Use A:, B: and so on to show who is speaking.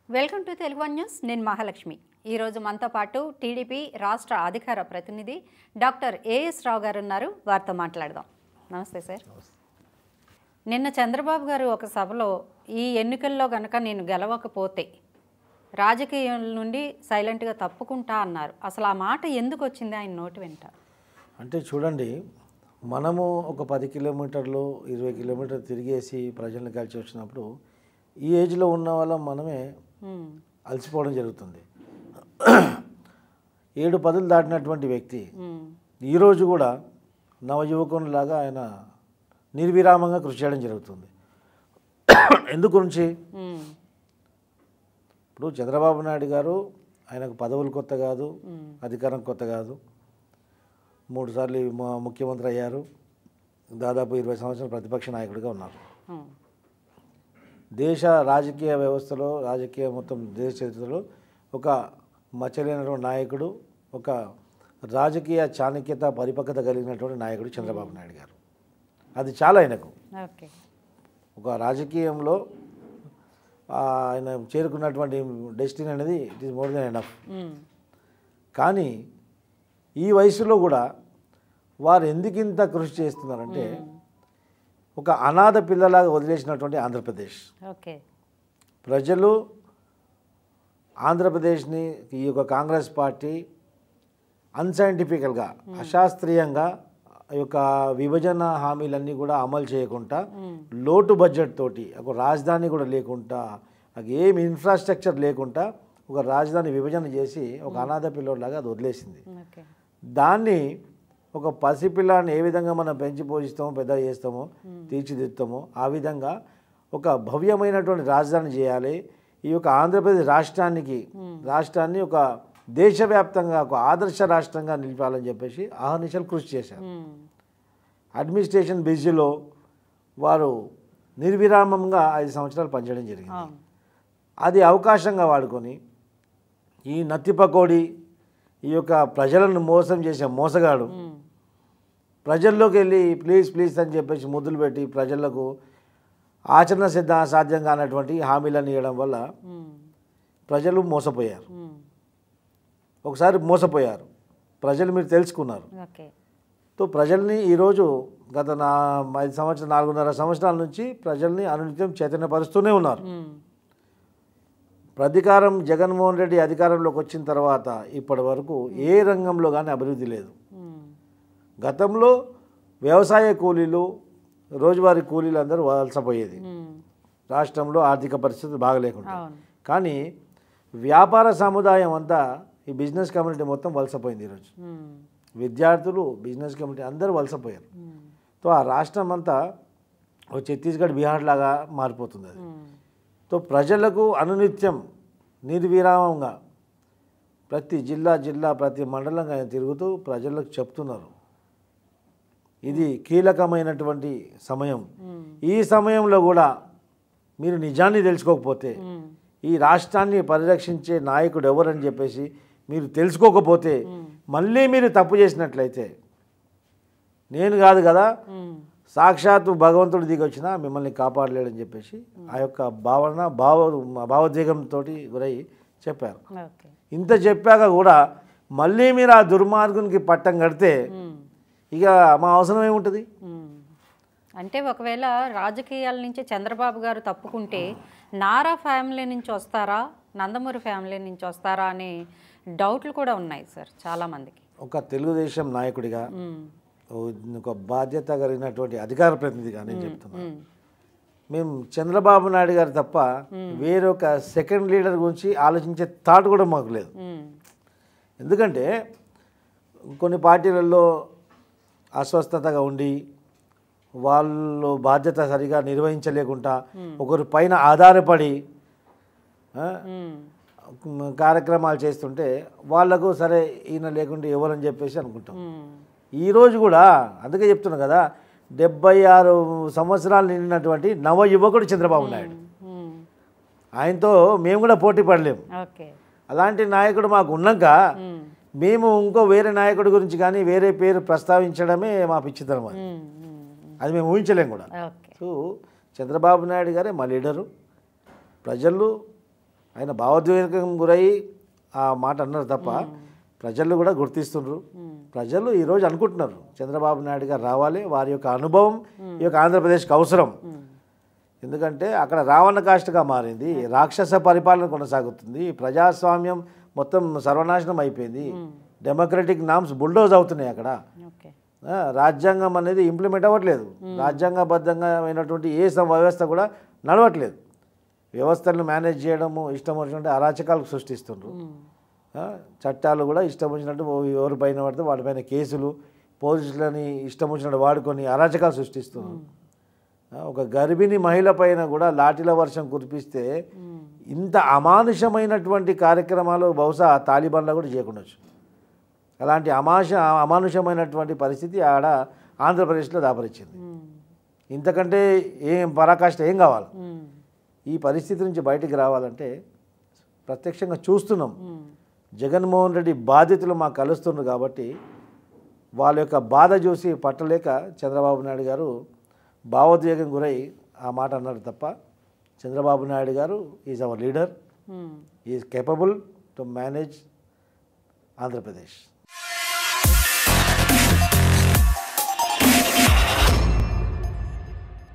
A: Welcome to Telugu one news. నేను మహాలక్ష్మి. ఈరోజు మనతో పాటు టీడీపీ రాష్ట్ర అధికార ప్రతినిధి డాక్టర్ ఏఎస్ రావు గారు ఉన్నారు. వారితో మాట్లాడదాం. నమస్తే సార్. నిన్న చంద్రబాబు గారు ఒక సభలో ఈ ఎన్నికల్లో కనుక నేను గెలవకపోతే రాజకీయం నుండి సైలెంట్గా తప్పుకుంటా అన్నారు. అసలు ఆ మాట ఎందుకు వచ్చింది ఆయన నోటి వెంట?
B: అంటే చూడండి, మనము ఒక 10 కిలోమీటర్లు 20 కిలోమీటర్లు తిరిగేసి ప్రజలను కలిసి వచ్చినప్పుడు ఈ ఏజ్లో ఉన్న వాళ్ళం మనమే అలసిపోవడం జరుగుతుంది. 7 పదులు దాటినటువంటి వ్యక్తి ఈరోజు కూడా నవయువకునిలాగా ఆయన నిర్విరామంగా కృషి చేయడం జరుగుతుంది. ఎందుకు గురించి? ఇప్పుడు చంద్రబాబు నాయుడు గారు ఆయనకు పదవులు కొత్త కాదు, అధికారం కొత్త కాదు. 3 సార్లు ముఖ్యమంత్రి అయ్యారు. దాదాపు 20 సంవత్సరాలు ప్రతిపక్ష నాయకుడిగా ఉన్నారు. దేశ రాజకీయ వ్యవస్థలో, రాజకీయ మొత్తం దేశ చరిత్రలో ఒక మచ్చలేనటువంటి నాయకుడు, ఒక రాజకీయ చాణక్యత, పరిపక్వత కలిగినటువంటి నాయకుడు చంద్రబాబు నాయుడు గారు. అది చాలా ఆయనకు. ఒక రాజకీయంలో ఆయన చేరుకున్నటువంటి డెస్టినీ అనేది it is more than enough. కానీ ఈ వయసులో కూడా వారు ఎందుకు ఇంత కృషి చేస్తున్నారంటే, ఒక అనాథ పిల్లలాగా వదిలేసినటువంటి ఆంధ్రప్రదేశ్ ప్రజలు, ఆంధ్రప్రదేశ్ని ఈ యొక్క కాంగ్రెస్ పార్టీ అన్సైంటిఫికల్గా, అశాస్త్రీయంగా ఈ యొక్క విభజన హామీలన్నీ కూడా అమలు చేయకుండా, లోటు బడ్జెట్ తోటి, ఒక రాజధాని కూడా లేకుండా, ఏం ఇన్ఫ్రాస్ట్రక్చర్ లేకుండా ఒక రాజధాని విభజన చేసి ఒక అనాథ పిల్లోడ్లాగా అది వదిలేసింది. దాన్ని ఒక పసిపిల్లాన్ని ఏ విధంగా మనం పెంచి పోషిస్తామో, పెద్ద చేస్తామో, తీర్చిదిద్దుతామో ఆ విధంగా ఒక భవ్యమైనటువంటి రాజధాని చేయాలి. ఈ యొక్క ఆంధ్రప్రదేశ్ రాష్ట్రాన్ని ఒక దేశవ్యాప్తంగా ఒక ఆదర్శ రాష్ట్రంగా నిలిపాలని చెప్పేసి అహర్నిశలు కృషి చేశారు. అడ్మినిస్ట్రేషన్ బిజీలో వారు నిర్విరామంగా 5 సంవత్సరాలు పనిచేయడం జరిగింది. అది అవకాశంగా వాడుకొని ఈ నత్తిపకోడి, ఈ యొక్క ప్రజలను మోసం చేసే మోసగాడు ప్రజల్లోకి వెళ్ళి ప్లీజ్ ప్లీజ్ అని చెప్పేసి ముద్దులు పెట్టి ప్రజలకు ఆచరణ సాధ్యం కానటువంటి హామీలను ఇవ్వడం వల్ల ప్రజలు మోసపోయారు. ఒకసారి మోసపోయారు ప్రజలు, మీరు తెలుసుకున్నారు. ప్రజల్ని ఈరోజు గత 4.5 సంవత్సరాల నుంచి ప్రజల్ని అనునిత్యం చైతన్యపరుస్తూనే ఉన్నారు. ప్రధికారం జగన్మోహన్ రెడ్డి అధికారంలోకి వచ్చిన తర్వాత ఇప్పటి వరకు ఏ రంగంలో కానీ అభివృద్ధి లేదు. గతంలో వ్యవసాయ కూలీలు, రోజువారీ కూలీలు అందరూ వలసపోయేది, రాష్ట్రంలో ఆర్థిక పరిస్థితులు బాగలేకుండా. కానీ వ్యాపార సముదాయం అంతా, ఈ బిజినెస్ కమ్యూనిటీ మొత్తం వలసపోయింది. ఈరోజు విద్యార్థులు, బిజినెస్ కమ్యూనిటీ అందరూ వలసపోయారు. ఆ రాష్ట్రం అంతా ఛత్తీస్గఢ్, బీహార్ లాగా మారిపోతుంది. అది ప్రజలకు అనునిత్యం నిర్విరామంగా ప్రతి జిల్లా ప్రతి మండలంగా తిరుగుతూ ప్రజలకు చెప్తున్నారు. ఇది కీలకమైనటువంటి సమయం. ఈ సమయంలో కూడా మీరు నిజాన్ని తెలుసుకోకపోతే, ఈ రాష్ట్రాన్ని పరిరక్షించే నాయకుడు ఎవరని చెప్పేసి మీరు తెలుసుకోకపోతే, మళ్ళీ మీరు తప్పు చేసినట్లయితే, నేను కాదు కదా సాక్షాత్తు భగవంతుడు దిగి వచ్చినా మిమ్మల్ని కాపాడలేడని చెప్పేసి ఆ యొక్క భావోద్వేగంతో గురై చెప్పారు. ఇంత చెప్పాక కూడా మళ్ళీ మీరు ఆ దుర్మార్గునికి పట్టం కడితే ఇక మా అవసరం ఏముంటుంది?
A: అంటే ఒకవేళ రాజకీయాల నుంచి చంద్రబాబు గారు తప్పుకుంటే నారా ఫ్యామిలీ నుంచి వస్తారా, నందమూరి ఫ్యామిలీ నుంచి వస్తారా అనే డౌట్లు కూడా ఉన్నాయి సార్ చాలామందికి.
B: ఒక తెలుగుదేశం నాయకుడిగా, ఒక బాధ్యత కలిగినటువంటి అధికార ప్రతినిధిగా నేను చెప్తున్నాను, మేము చంద్రబాబు నాయుడు గారు తప్ప వేరొక సెకండ్ లీడర్ గురించి ఆలోచించే థాట్ కూడా మాకు లేదు. ఎందుకంటే కొన్ని పార్టీలలో అస్వస్థతగా ఉండి వాళ్ళు బాధ్యత సరిగా నిర్వహించలేకుండా ఒకరి పైన ఆధారపడి కార్యక్రమాలు చేస్తుంటే వాళ్లకు సరే ఈయన లేకుంటే ఎవరని చెప్పేసి అనుకుంటాం. ఈరోజు కూడా అందుకే చెప్తున్నా కదా, 76 సంవత్సరాలు నిండినటువంటి నవ యువకుడు చంద్రబాబు నాయుడు. ఆయనతో మేము కూడా పోటీ పడలేము. అలాంటి నాయకుడు మాకు ఉన్నాక మేము ఇంకో వేరే నాయకుడి గురించి కానీ వేరే పేరు ప్రస్తావించడమే మా పిచ్చితనం. అది మేము ఊహించలేము కూడా. సో చంద్రబాబు నాయుడు గారే మా లీడరు. ప్రజలు ఆయన భావోద్వేగం గురై ఆ మాట అన్నారు తప్ప ప్రజలు కూడా గుర్తిస్తున్నారు. ప్రజలు ఈరోజు అనుకుంటున్నారు చంద్రబాబు నాయుడు గారు రావాలి, వారి యొక్క అనుభవం ఈ యొక్క ఆంధ్రప్రదేశ్కి అవసరం. ఎందుకంటే అక్కడ రావణ కాష్టగా మారింది, రాక్షస పరిపాలన కొనసాగుతుంది, ప్రజాస్వామ్యం మొత్తం సర్వనాశనం అయిపోయింది, డెమోక్రటిక్ నామ్స్ బుల్డోజ్ అవుతున్నాయి అక్కడ.
A: ఓకే.
B: రాజ్యాంగం అనేది ఇంప్లిమెంట్ అవ్వట్లేదు, రాజ్యాంగబద్ధంగా అయినటువంటి ఏ వ్యవస్థ కూడా నడవట్లేదు. వ్యవస్థలను మేనేజ్ చేయడము ఇష్టం వచ్చినట్టు అరాచకాలు సృష్టిస్తుండ్రు. చట్టాలు కూడా ఇష్టం వచ్చినట్టు ఎవరిపైన పడితే వాటిపైన కేసులు, పోలీసులని ఇష్టం వచ్చినట్టు వాడుకొని అరాచకాలు సృష్టిస్తున్నారు. ఒక గర్భిణీ మహిళ పైన కూడా లాఠీల వర్షం కురిపిస్తే ఇంత అమానుషమైనటువంటి కార్యక్రమాలు బహుశా తాలిబాన్లో కూడా చేయకుండొచ్చు. అలాంటి అమానుషమైనటువంటి పరిస్థితి ఆడ ఆంధ్రప్రదేశ్లో దాపరిచింది. ఇంతకంటే ఏం పరాకాష్ట ఏం కావాలి? ఈ పరిస్థితి నుంచి బయటికి రావాలంటే ప్రత్యక్షంగా చూస్తున్నాం. జగన్మోహన్ రెడ్డి బాధితులు మాకు కలుస్తున్నారు కాబట్టి వాళ్ళ యొక్క బాధ చూసి పట్టలేక చంద్రబాబు నాయుడు గారు భావోద్వేగం గురై ఆ మాట అన్నారు తప్ప చంద్రబాబు నాయుడు గారు is our leader, is capable to manage Andhra Pradesh.